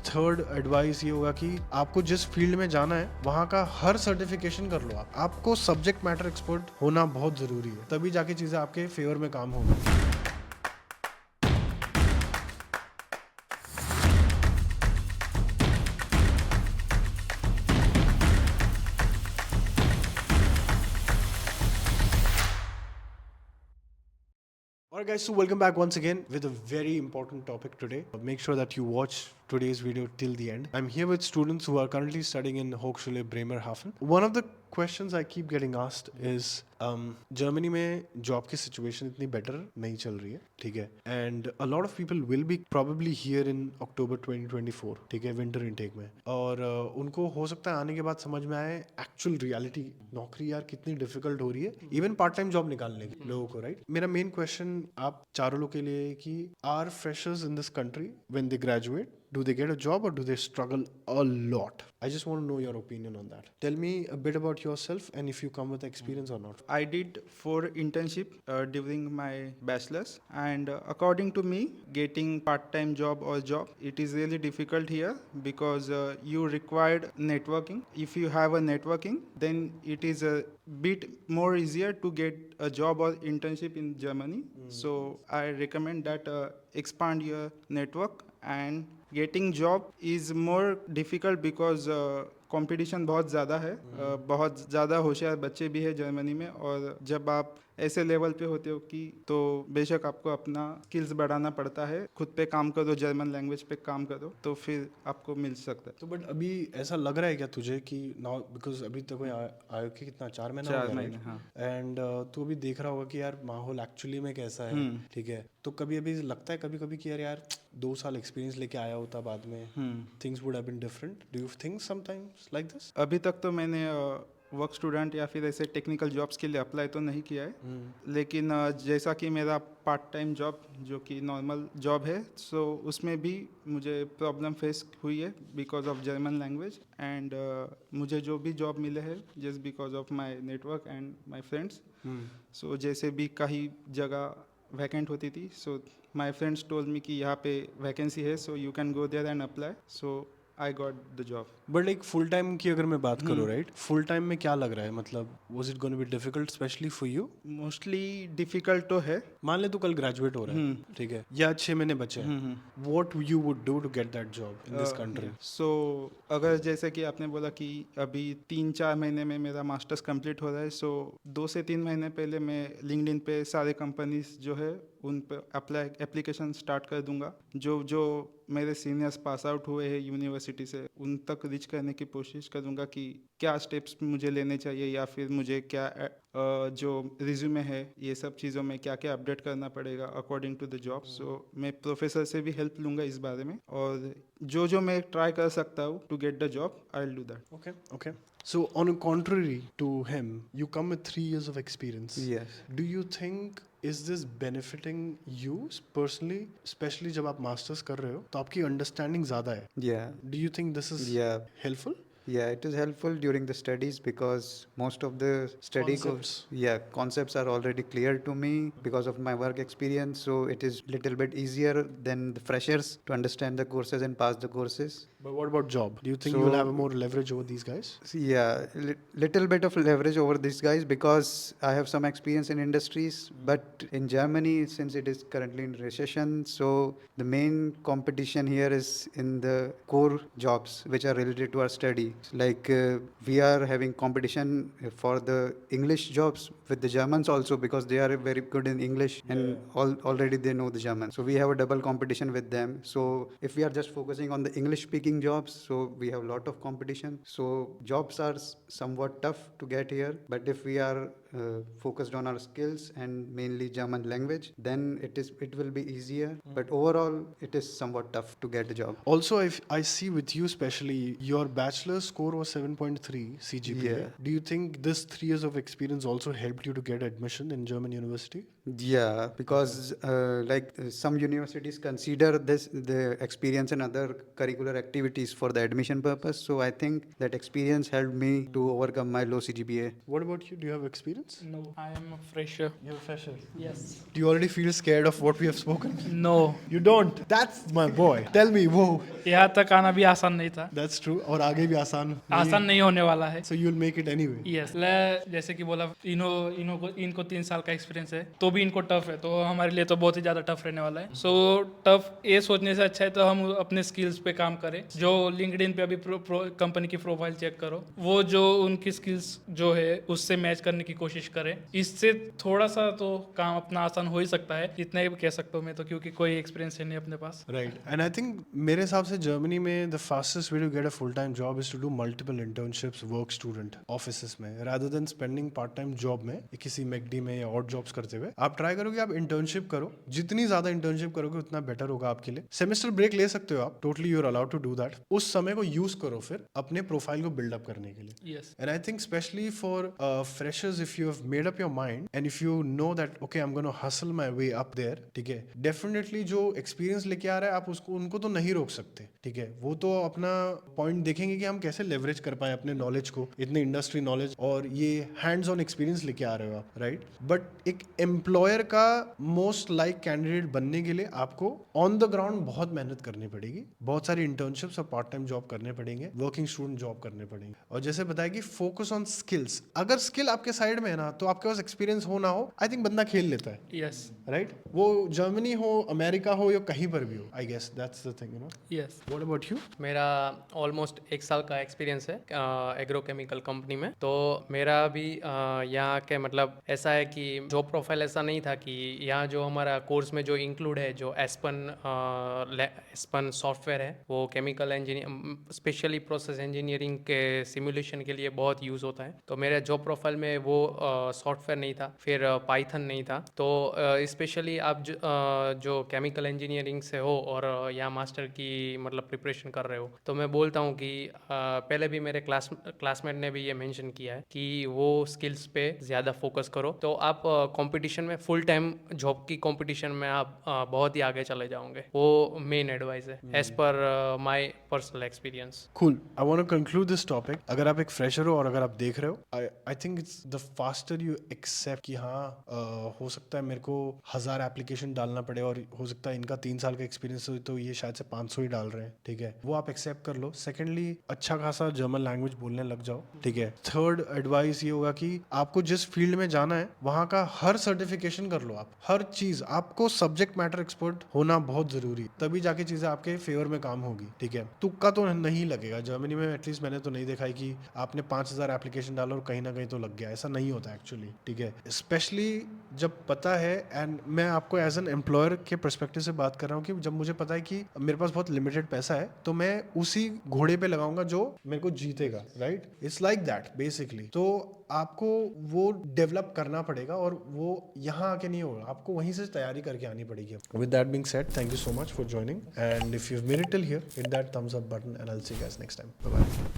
Third advice ये होगा कि आपको जिस फील्ड में जाना है वहाँ का हर सर्टिफिकेशन कर लो आप। आपको सब्जेक्ट मैटर एक्सपर्ट होना बहुत जरूरी है, तभी जाके चीजें आपके फेवर में काम होगी। Alright guys, so welcome back once again with a very important topic today. Make sure that you watch today's video till the end. I'm here with students who are currently studying in Hochschule Bremerhaven. One of the questions I keep getting asked is Germany में job की situation इतनी better नहीं चल रही है, ठीक है, and a lot of people will be probably here in October 2024, ठीक है, विंटर इनटेक में, और उनको हो सकता है आने के बाद समझ में आए एक्चुअल रियलिटी नौकरी यार कितनी डिफिकल्ट हो रही है इवन पार्ट टाइम जॉब निकालने की लोगों को, राइट। मेरा मेन क्वेश्चन आप चारों लोग के लिए है कि are freshers in this country when they graduate, do they get a job or do they struggle a lot? I just want to know your opinion on that. Tell me a bit about yourself and if you come with experience or not. I did 4 internship during my bachelor's, and according to me, getting part-time job or job, it is really difficult here because you required networking. If you have a networking, then it is a bit more easier to get a job or internship in Germany. So I recommend that expand your network, and getting job is more difficult because competition बहुत ज़्यादा है। बहुत ज़्यादा होशियार बच्चे भी हैं Germany में, और जब आप ऐसे लेवल पे होते हो कि तो बेशक आपको अपना स्किल्स बढ़ाना पड़ता है, खुद पे काम करो, जर्मन लैंग्वेज पे काम करो, तो फिर आपको मिल सकता है। तो बट अभी ऐसा लग रहा है क्या तुझे कि नाउ, बिकॉज अभी तक कोई आयोग के कितना 4 महीना हो 4 गया, महीने, राइट, हाँ। एंड तू अभी देख रहा होगा कि यार माहौल एक्चुअली में कैसा है, ठीक है, तो कभी अभी लगता है कभी कभी कि यार 2 साल एक्सपीरियंस लेके आया होता बाद में things would have been different. Do you think sometimes like this? अभी तक तो मैंने वर्क स्टूडेंट या फिर ऐसे टेक्निकल जॉब्स के लिए अप्लाई तो नहीं किया है, लेकिन जैसा कि मेरा पार्ट टाइम जॉब जो कि नॉर्मल जॉब है, सो उसमें भी मुझे प्रॉब्लम फेस हुई है because of German language, and मुझे जो भी जॉब मिले हैं just because of my network and my friends. So जैसे भी कहीं जगह वैकेंट होती थी, so my friends told me कि यहाँ पे वैकेंसी है, so you can go there and apply, so I got the job. But like full time की अगर मैं बात करूँ, राइट, फुल टाइम में क्या लग रहा है, मतलब was it gonna be difficult specially for you? Mostly difficult तो है। मान ले तू कल ग्रेजुएट हो रहा है, ठीक है, या 6 महीने बचे हैं, what you would do to get that job in this country? So अगर जैसे कि आपने बोला कि अभी 3-4 महीने में मेरा मास्टर्स कंप्लीट हो रहा है, सो 2 से 3 महीने पहले मैं लिंक्डइन पे सारे कंपनीज जो है उन पर एप्लीकेशन स्टार्ट कर दूंगा। जो जो मेरे सीनियर्स पास आउट हुए हैं यूनिवर्सिटी से, उन तक रीच करने की कोशिश करूंगा कि क्या स्टेप्स मुझे लेने चाहिए, या फिर मुझे क्या जो रिज्यूमे है ये सब चीज़ों में क्या क्या अपडेट करना पड़ेगा अकॉर्डिंग टू द जॉब। सो मैं प्रोफेसर से भी हेल्प लूँगा इस बारे में, और जो जो मैं ट्राई कर सकता हूँ to get the job, I will do that. Okay, okay. So on a contrary to him, you come with 3 years of experience. Yes. Do you think is this benefiting you personally, especially जब आप masters कर रहे हो तो आपकी understanding ज़्यादा है? Yeah, Do you think this is yeah, helpful? yeah. It is helpful during the studies because most of the Concepts. concepts are already clear to me because of my work experience. So it is little bit easier than the freshers to understand the courses and pass the courses. But what about job? Do you think So- you will have more leverage over these guys? Yeah, little bit of leverage over these guys because I have some experience in industries. But in Germany, since it is currently in recession, so the main competition here is in the core jobs which are related to our study. Like we are having competition for the English jobs with the Germans also because they are very good in English and already they know the German. So we have a double competition with them. So if we are just focusing on the English speaking jobs, so we have a lot of competition. So jobs are somewhat tough to get here, but if we are focused on our skills and mainly German language, then it will be easier. But overall, it is somewhat tough to get a job. Also, if I see with you especially, your bachelor's score was 7.3 CGPA. Yeah. Do you think this 3 years of experience also helped you to get admission in German university? Yeah, because some universities consider the experience and other curricular activities for the admission purpose. So I think that experience helped me to overcome my low CGPA. What about you? Do you have experience? experience? No, I am a fresher. You're a fresher. Yes. Do you already feel scared of what we have spoken? No. You don't. That's my boy. Tell me, whoa. यहाँ तक आना भी आसान नहीं था. That's true. और आगे भी आसान आसान नहीं होने वाला है. So you'll make it anyway. Yes जैसे कि बोला इनको 3 साल का एक्सपीरियंस है तो भी इनको टफ है, तो हमारे लिए तो बहुत ही ज़्यादा टफ रहने वाला है. सो टफ ये सोचने से अच्छा है तो हम अपने स्किल्स पे काम करें. जो लिंक्डइन पे अभी कंपनी की प्रोफाइल चेक करो, वो जो उनकी स्किल्स जो है उससे मैच करने की कोशिश करें. इससे थोड़ा सा तो काम अपना आसान हो ही सकता है, इतना ही कह सकता हूँ मैं तो, क्योंकि कोई एक्सपीरियंस है नहीं अपने पास. Right. And I think मेरे हिसाब से जर्मनी में the fastest way to get a full-time job is to do multiple internships, work student offices में, rather than spending part-time job में किसी मैकडी में या और जॉब्स करते हुए. आप ट्राई करो कि आप इंटर्नशिप करो. जितनी ज्यादा इंटर्नशिप करोगे उतना बेटर होगा आपके लिए. सेमेस्टर ब्रेक ले सकते हो आप, totally you are allowed to do that. उस समय को यूज करो फिर अपने प्रोफाइल को बिल्डअप करने के लिए. Yes. And I think especially for freshers, if you have made up your mind and if you know that okay I'm going to hustle my way up there, ठीक है, definitely जो experience लेके आ रहा है आप उसको उनको तो नहीं रोक सकते. ठीक है, वो तो अपना पॉइंट देखेंगे कि हम कैसे लेवरेज कर पाए अपने नॉलेज को, इतने इंडस्ट्री नॉलेज और ये हैंड्स ऑन एक्सपीरियंस लेके आ रहे हो आप, राइट. बट एक एम्प्लॉयर का मोस्ट लाइक कैंडिडेट बनने के लिए आपको ऑन द ग्राउंड बहुत मेहनत करनी पड़ेगी. बहुत सारी इंटर्नशिप्स और पार्ट टाइम जॉब करने पड़ेंगे, वर्किंग स्टूडेंट जॉब करने पड़ेंगे. और जैसे बताया कि फोकस ऑन स्किल्स. अगर स्किल आपके साइड में है ना तो आपके पास एक्सपीरियंस हो ना हो, आई थिंक बंदा खेल लेता है. यस. राइट. वो जर्मनी हो, अमेरिका हो या कहीं पर भी हो, I guess that's the thing, you know. Yes. What about you? मेरा ऑलमोस्ट 1 साल का एक्सपीरियंस है एग्रोकेमिकल कंपनी में. तो मेरा भी यहाँ के मतलब ऐसा है कि जॉब प्रोफाइल ऐसा नहीं था कि यहाँ जो हमारा कोर्स में जो इंक्लूड है, जो एस्पन सॉफ्टवेयर है, वो chemical engineer specially process engineering के सिमुलेशन के लिए बहुत यूज़ होता है. तो मेरे जॉब प्रोफाइल में वो सॉफ्टवेयर नहीं था, फिर पाइथन नहीं था. तो स्पेशली आप जो केमिकल इंजीनियरिंग से हो और यहाँ मास्टर की मतलब प्रिपरेशन कर रहे हो, तो मैं बोलता हूँ कि पहले भी मेरे क्लासमेट ने भी ये मेंशन किया है कि वो स्किल्स पे ज़्यादा फोकस करो. तो आप कंपटीशन में फुल टाइम जॉब की कंपटीशन में आप बहुत ही आगे चले जाओगे. वो मेन एडवाइस है as per my personal experience. Cool. I want to conclude this topic. अगर आप एक फ्रेशर हो और अगर आप देख रहे हो, I think it's the faster you accept कि हाँ हो सकता है मेरे को 1000 एप्लीकेशन डालना पड़े और हो सकता है इनका 3 साल का एक्सपीरियंस हो तो ये शायद से 500 ही डाल रहे हैं. ठीक है, वो आप एक्सेप्ट कर लो. सेकेंडली अच्छा खासा जर्मन लैंग्वेज बोलने लग जाओ. ठीक है. थर्ड एडवाइस ये होगा कि आपको जिस फील्ड में जाना है वहाँ का हर सर्टिफिकेशन कर लो. आप हर चीज, आपको सब्जेक्ट मैटर एक्सपर्ट होना बहुत जरूरी है, तभी जाके चीजें आपके फेवर में काम होगी. ठीक है, तुक्का तो नहीं लगेगा जर्मनी में. एटलीस्ट मैंने तो नहीं देखा है कि आपने 5000 एप्लीकेशन डाला और कहीं ना कहीं तो लग गया. ऐसा नहीं होता एक्चुअली. ठीक है, स्पेशली जब पता है, एंड मैं आपको एज एन एम्प्लॉयर के पर्सपेक्टिव से बात कर रहा हूँ कि जब मुझे पता है कि मेरे पास बहुत लिमिटेड पैसा है तो मैं उसी घोड़े पे लगाऊंगा जो मेरे को जीतेगा. Right. It's like that basically. तो आपको वो डेवलप करना पड़ेगा और वो यहाँ आके नहीं होगा, आपको वहीं से तैयारी करके आनी पड़ेगी. With that being said, thank you so much for joining, and if you made it till here, hit that thumbs up button and I will see you guys next time. Bye bye.